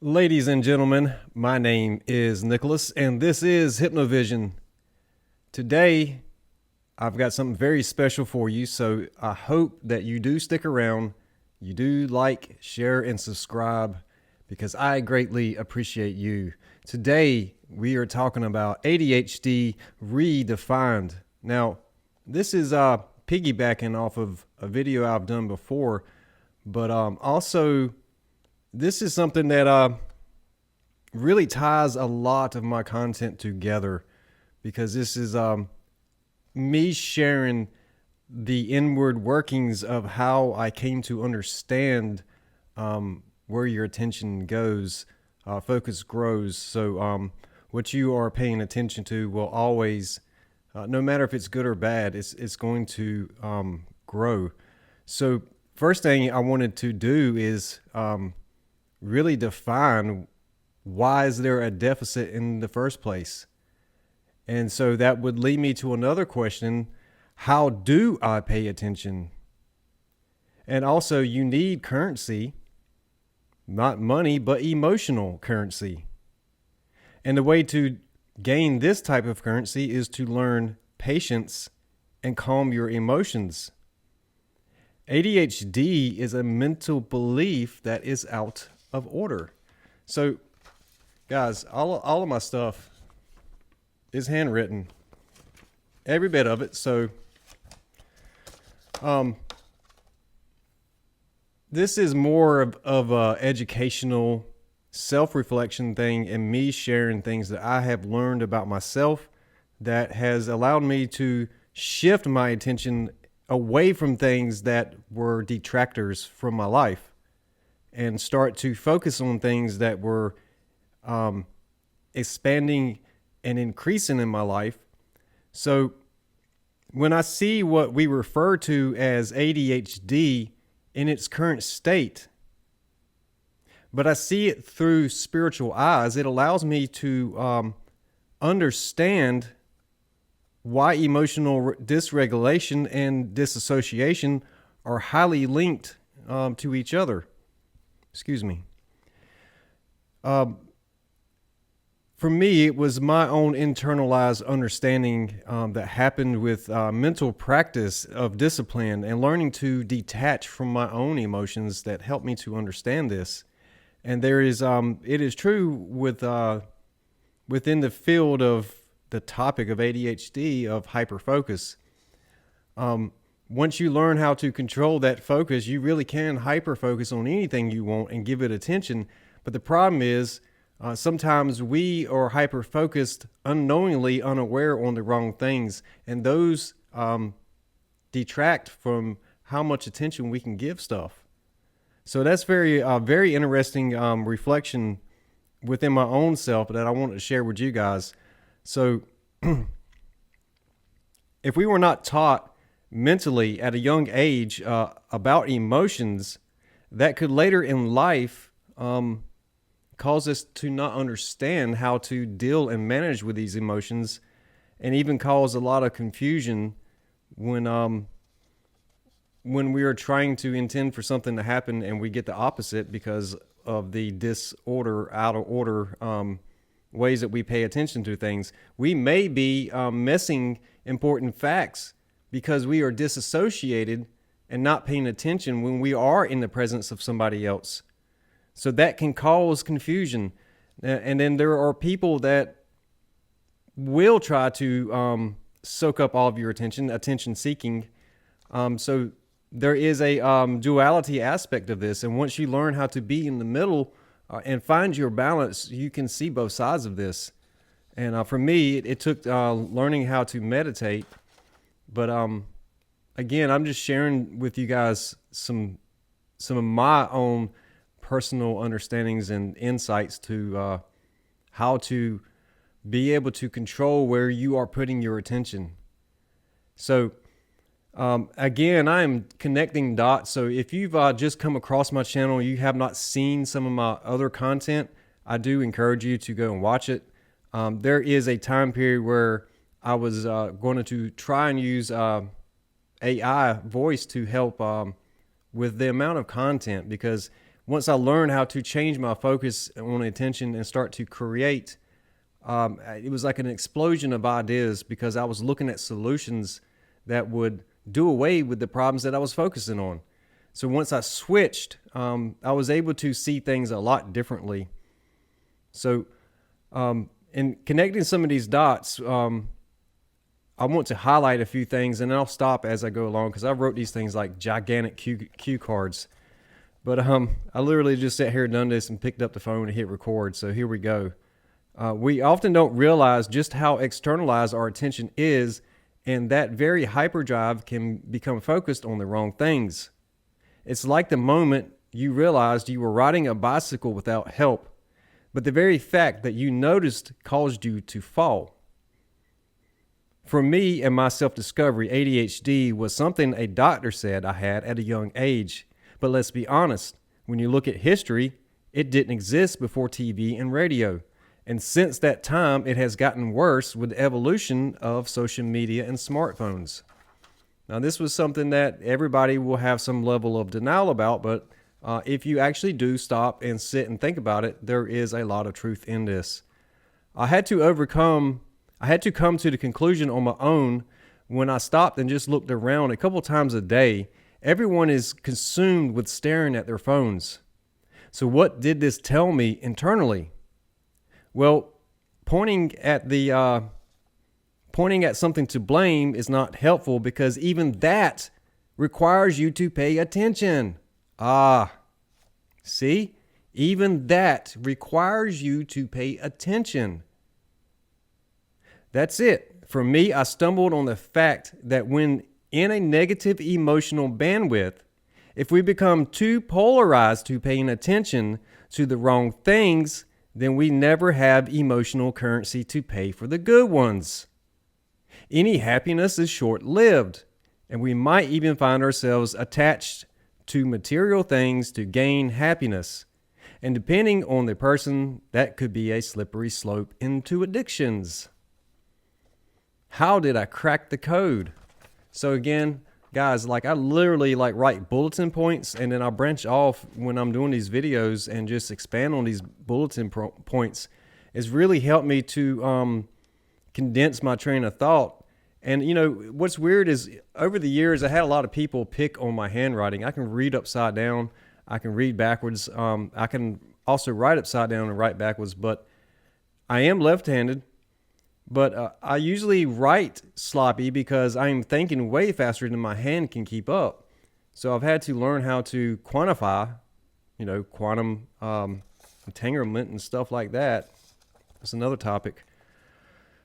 Ladies and gentlemen, my name is Nicholas, and this is Hypnovision. Today, I've got something very special for you, so I hope that you do stick around, you do like, share, and subscribe, because I greatly appreciate you. Today, we are talking about ADHD redefined. Now, this is piggybacking off of a video I've done before, but also this is something that really ties a lot of my content together because this is me sharing the inward workings of how I came to understand where your attention goes, focus grows. So what you are paying attention to will always, no matter if it's good or bad, it's going to grow. So first thing I wanted to do is really define why is there a deficit in the first place? And so that would lead me to another question. How do I pay attention? And also you need currency, not money, but emotional currency. And the way to gain this type of currency is to learn patience and calm your emotions. ADHD is a mental belief that is out of order. So, guys, all of my stuff is handwritten, every bit of it. So, this is more of a educational self-reflection thing and me sharing things that I have learned about myself that has allowed me to shift my attention away from things that were detractors from my life and start to focus on things that were expanding and increasing in my life. So when I see what we refer to as ADHD in its current state, but I see it through spiritual eyes, it allows me to understand why emotional dysregulation and disassociation are highly linked to each other. Excuse me. For me, it was my own internalized understanding that happened with mental practice of discipline and learning to detach from my own emotions that helped me to understand this. And there is, it is true with within the field of the topic of ADHD of hyperfocus. Once you learn how to control that focus, you really can hyper-focus on anything you want and give it attention. But the problem is sometimes we are hyper-focused unknowingly, unaware on the wrong things. And those detract from how much attention we can give stuff. So that's very interesting reflection within my own self that I wanted to share with you guys. So if we were not taught mentally at a young age about emotions, that could later in life cause us to not understand how to deal and manage with these emotions, and even cause a lot of confusion when we are trying to intend for something to happen and we get the opposite because of the disorder, out of order ways that we pay attention to things. We may be missing important facts because we are disassociated and not paying attention when we are in the presence of somebody else. So that can cause confusion. And then there are people that will try to soak up all of your attention seeking. So there is a duality aspect of this. And once you learn how to be in the middle and find your balance, you can see both sides of this. And for me, it took learning how to meditate. But again, I'm just sharing with you guys some of my own personal understandings and insights to how to be able to control where you are putting your attention. So again, I am connecting dots. So if you've just come across my channel, you have not seen some of my other content, I do encourage you to go and watch it. There is a time period where I was going to try and use AI voice to help with the amount of content, because once I learned how to change my focus on attention and start to create, it was like an explosion of ideas because I was looking at solutions that would do away with the problems that I was focusing on. So once I switched, I was able to see things a lot differently. So in connecting some of these dots, I want to highlight a few things, and then I'll stop as I go along because I wrote these things like gigantic cue cards. But I literally just sat here and done this and picked up the phone and hit record. So here we go. We often don't realize just how externalized our attention is, and that very hyperdrive can become focused on the wrong things. It's like the moment you realized you were riding a bicycle without help, but the very fact that you noticed caused you to fall. For me and my self-discovery, ADHD was something a doctor said I had at a young age. But let's be honest, when you look at history, it didn't exist before TV and radio. And since that time, it has gotten worse with the evolution of social media and smartphones. Now, this was something that everybody will have some level of denial about, but if you actually do stop and sit and think about it, there is a lot of truth in this. I had to come to the conclusion on my own when I stopped and just looked around a couple times a day. Everyone is consumed with staring at their phones. So what did this tell me internally? Well, pointing at something to blame is not helpful because even that requires you to pay attention. See? Even that requires you to pay attention. That's it. For me, I stumbled on the fact that when in a negative emotional bandwidth, if we become too polarized to paying attention to the wrong things, then we never have emotional currency to pay for the good ones. Any happiness is short-lived, and we might even find ourselves attached to material things to gain happiness. And depending on the person, that could be a slippery slope into addictions. How did I crack the code? So again, guys, I literally write bulletin points, and then I branch off when I'm doing these videos and just expand on these bulletin points. It's really helped me to condense my train of thought. And what's weird is over the years, I had a lot of people pick on my handwriting. I can read upside down. I can read backwards. I can also write upside down and write backwards, but I am left-handed. But I usually write sloppy because I'm thinking way faster than my hand can keep up. So I've had to learn how to quantify, quantum entanglement and stuff like that. That's another topic.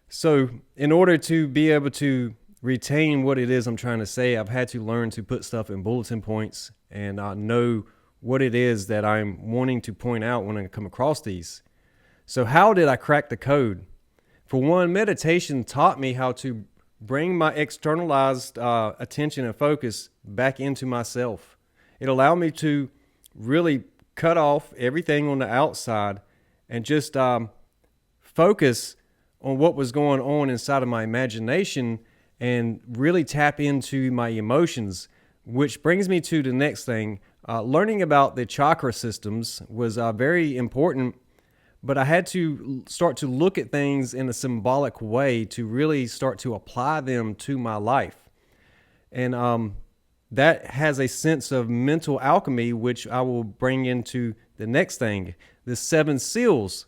So in order to be able to retain what it is I'm trying to say, I've had to learn to put stuff in bulletin points and know what it is that I'm wanting to point out when I come across these. So how did I crack the code? For one, meditation taught me how to bring my externalized attention and focus back into myself. It allowed me to really cut off everything on the outside and just focus on what was going on inside of my imagination and really tap into my emotions, which brings me to the next thing. Learning about the chakra systems was very important. But I had to start to look at things in a symbolic way to really start to apply them to my life. And that has a sense of mental alchemy, which I will bring into the next thing, the 7 seals.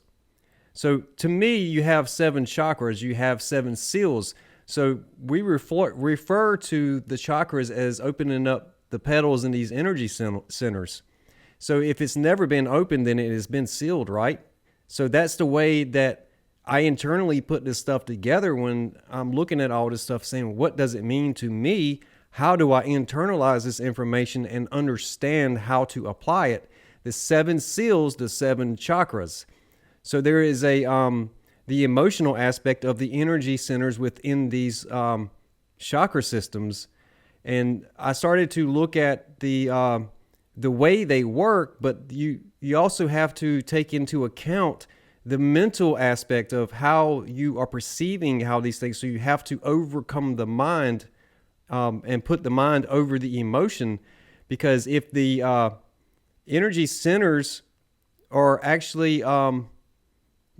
So to me, you have 7 chakras, you have 7 seals. So we refer to the chakras as opening up the petals in these energy centers. So if it's never been opened, then it has been sealed, right? So that's the way that I internally put this stuff together when I'm looking at all this stuff saying, what does it mean to me? How do I internalize this information and understand how to apply it? The 7 seals, the 7 chakras. So there is the emotional aspect of the energy centers within these chakra systems. And I started to look at the way they work, but you also have to take into account the mental aspect of how you are perceiving how these things. So you have to overcome the mind and put the mind over the emotion, because if the energy centers are actually,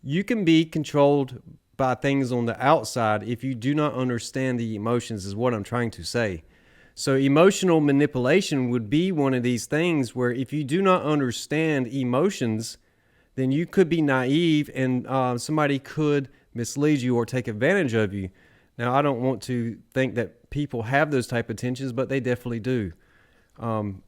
you can be controlled by things on the outside if you do not understand the emotions, is what I'm trying to say. So emotional manipulation would be one of these things where if you do not understand emotions, then you could be naive and somebody could mislead you or take advantage of you. Now, I don't want to think that people have those type of tensions, but they definitely do.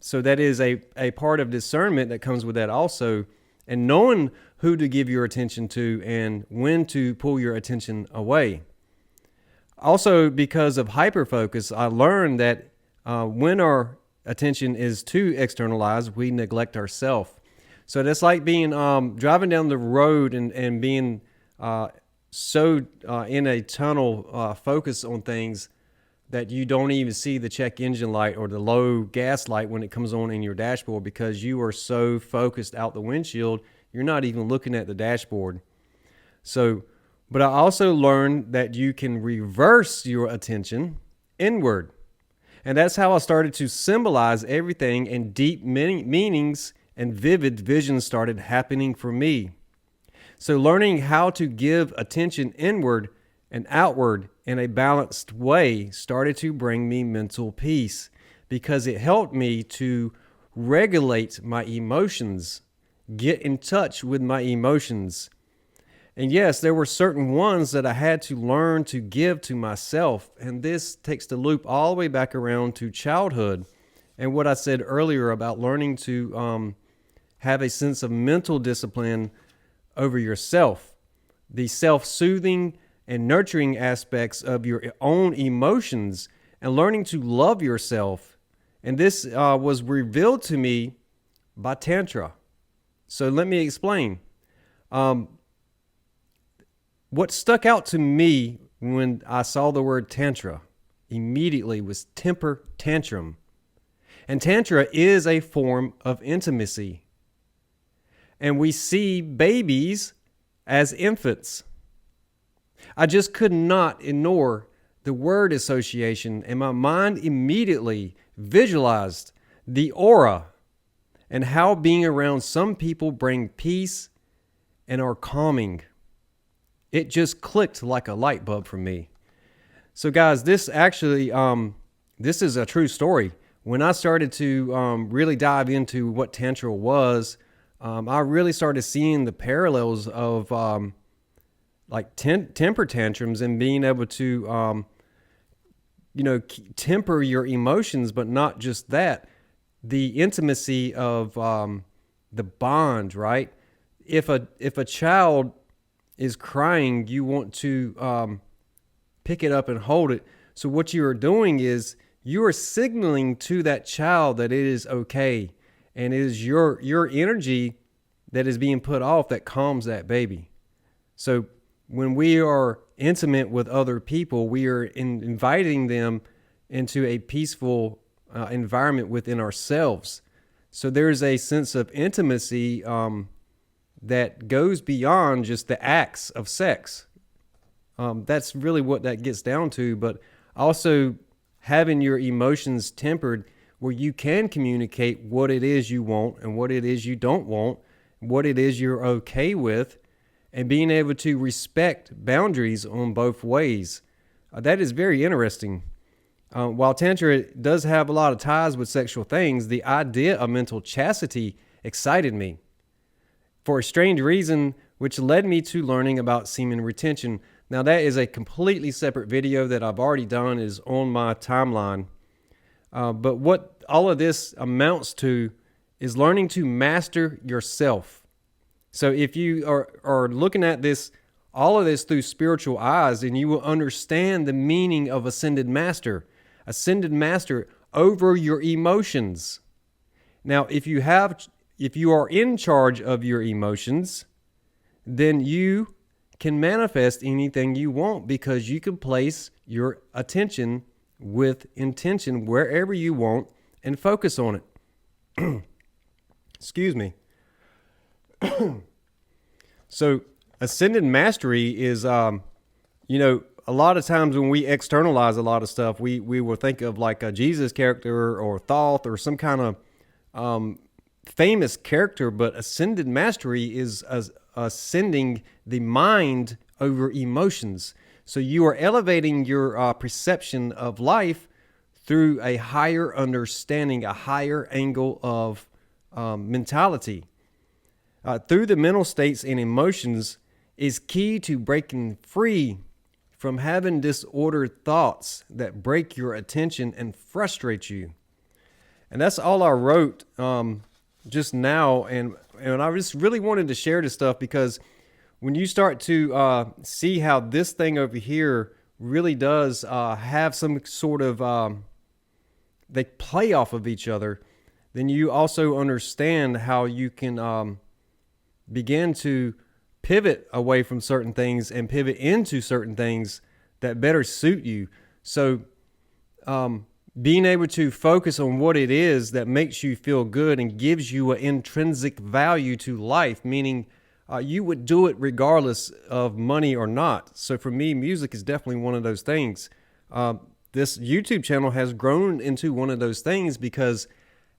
So that is a part of discernment that comes with that also, and knowing who to give your attention to and when to pull your attention away. Also, because of hyperfocus, I learned that when our attention is too externalized, we neglect ourselves. So that's like being driving down the road and being so in a tunnel focus on things that you don't even see the check engine light or the low gas light when it comes on in your dashboard because you are so focused out the windshield, you're not even looking at the dashboard. So, but I also learned that you can reverse your attention inward. And that's how I started to symbolize everything, and deep meanings and vivid visions started happening for me. So learning how to give attention inward and outward in a balanced way started to bring me mental peace because it helped me to regulate my emotions, get in touch with my emotions. And yes, there were certain ones that I had to learn to give to myself. And this takes the loop all the way back around to childhood and what I said earlier about learning to have a sense of mental discipline over yourself. The self-soothing and nurturing aspects of your own emotions and learning to love yourself. And this was revealed to me by Tantra. So let me explain. What stuck out to me when I saw the word Tantra immediately was temper tantrum. And Tantra is a form of intimacy. And we see babies as infants. I just could not ignore the word association, and my mind immediately visualized the aura and how being around some people bring peace and are calming. It just clicked like a light bulb for me. So guys, this actually, this is a true story. When I started to really dive into what Tantra was, I really started seeing the parallels of like temper tantrums and being able to, temper your emotions, but not just that. The intimacy of the bond, right? If a child is crying, you want to pick it up and hold it. So what you are doing is you are signaling to that child that it is okay, and it is your energy that is being put off that calms that baby. So when we are intimate with other people, we are inviting them into a peaceful environment within ourselves. So there's a sense of intimacy that goes beyond just the acts of sex. That's really what that gets down to, but also having your emotions tempered where you can communicate what it is you want and what it is you don't want, what it is you're okay with, and being able to respect boundaries on both ways. That is very interesting. While Tantra does have a lot of ties with sexual things, the idea of mental chastity excited me for a strange reason, which led me to learning about semen retention. Now that is a completely separate video that I've already done, is on my timeline. But what all of this amounts to is learning to master yourself. So if you are looking at this, all of this through spiritual eyes, then you will understand the meaning of ascended master over your emotions. Now, if you are in charge of your emotions, then you can manifest anything you want because you can place your attention with intention wherever you want and focus on it. Excuse me. So ascended mastery is, a lot of times when we externalize a lot of stuff, we will think of like a Jesus character or thought or some kind of famous character, but ascended mastery is ascending the mind over emotions. So you are elevating your perception of life through a higher understanding, a higher angle of mentality. Through the mental states and emotions is key to breaking free from having disordered thoughts that break your attention and frustrate you. And that's all I wrote just now. And I just really wanted to share this stuff because when you start to see how this thing over here really does have some sort of, they play off of each other, then you also understand how you can begin to pivot away from certain things and pivot into certain things that better suit you. So being able to focus on what it is that makes you feel good and gives you an intrinsic value to life, meaning you would do it regardless of money or not. So for me, music is definitely one of those things. This YouTube channel has grown into one of those things because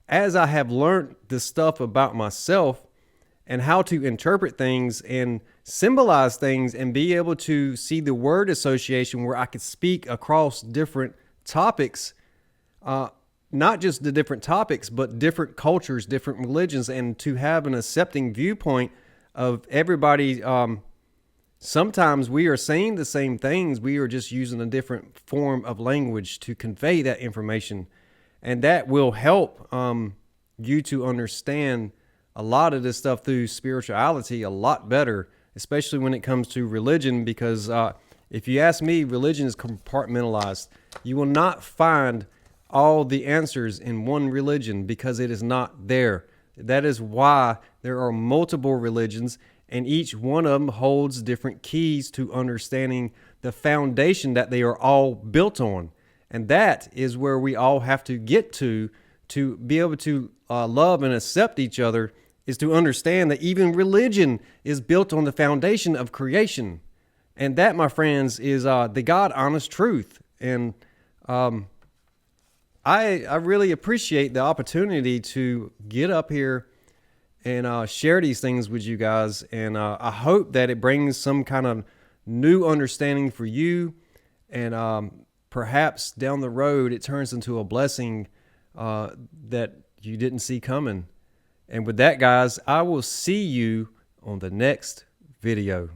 as I have learned this stuff about myself and how to interpret things and symbolize things and be able to see the word association where I could speak across different topics, not just the different topics, but different cultures, different religions, and to have an accepting viewpoint of everybody. Sometimes we are saying the same things. We are just using a different form of language to convey that information. And that will help you to understand a lot of this stuff through spirituality a lot better, especially when it comes to religion, because if you ask me, religion is compartmentalized. You will not find all the answers in one religion because it is not there. That is why there are multiple religions, and each one of them holds different keys to understanding the foundation that they are all built on. And that is where we all have to get to be able to love and accept each other, is to understand that even religion is built on the foundation of creation. And that, my friends, is the God honest truth. And I really appreciate the opportunity to get up here and share these things with you guys. And I hope that it brings some kind of new understanding for you. And perhaps down the road, it turns into a blessing that you didn't see coming. And with that, guys, I will see you on the next video.